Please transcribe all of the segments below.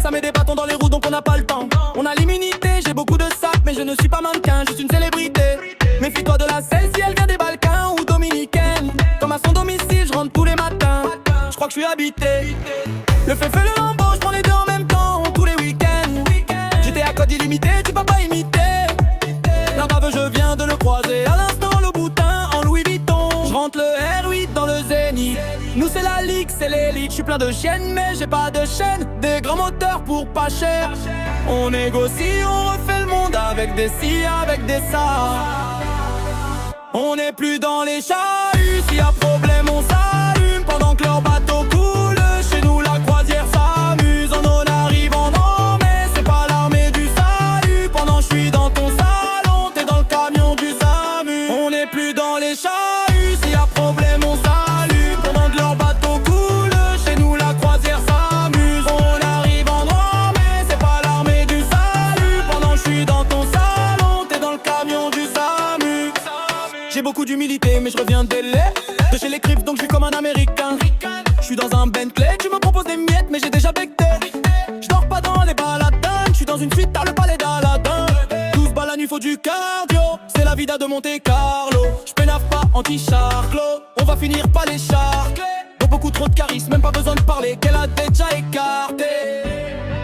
ça met des bâtons dans les roues donc on n'a pas le temps. On a l'immunité, j'ai beaucoup de sacs mais je ne suis pas mannequin, je suis une célébrité. Méfie-toi de la selle si elle vient des Balkans ou dominicaine. Comme à son domicile, je rentre tous les matins. Je crois que je suis habité. Le feu le lambeau, je prends les deux en même temps tous les week-ends. J'étais à code illimité, tu peux pas imiter. La brave, je viens de le croiser à l'instant, le boutin en Louis Vuitton. Je rentre le R8 dans le Zénith. Nous c'est la ligue, c'est l'élite. Je suis plein de chaînes mais j'ai pas de chaîne. Des grands moteurs pour pas cher. On négocie, on refait le monde avec des si, avec des ça. On n'est plus dans les chahuts, s'il y a problème on s'allume. Pendant que leur bateau coule, chez nous la croisière s'amuse. On en arrive en an, mais c'est pas l'armée du salut. Pendant que je suis dans ton salon, t'es dans le camion du SAMU. On n'est plus dans les chahuts, s'il y a problème on s'allume. Pendant que leur bateau coule, chez nous la croisière s'amuse. On arrive en an, mais c'est pas l'armée du salut. Pendant que je suis dans ton salon, t'es dans le camion du SAMU. J'ai beaucoup d'humilité mais je reviens de chez les Crips donc je suis comme un américain. Je suis dans un Bentley, tu me proposes des miettes mais j'ai déjà becté. Je dors pas dans les baladins, je suis dans une suite à le palais d'Aladin. 12 balles la nuit, faut du cardio, c'est la vida de Monte Carlo. Je pénave pas anti-charclo, on va finir par les charcler. Bon, beaucoup trop de charisme, même pas besoin de parler, qu'elle a déjà écarté.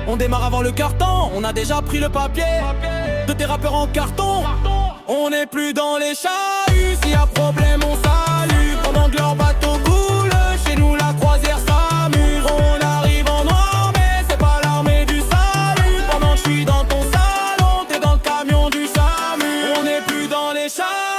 On démarre avant le carton, on a déjà pris le papier. De tes rappeurs en carton, on n'est plus dans les chahuts, s'il y a problème on salue. Pendant que leur bateau coule, chez nous la croisière s'amuse. On arrive en noir mais c'est pas l'armée du salut. Pendant que je suis dans ton salon, t'es dans le camion du SAMU. On n'est plus dans les chahuts.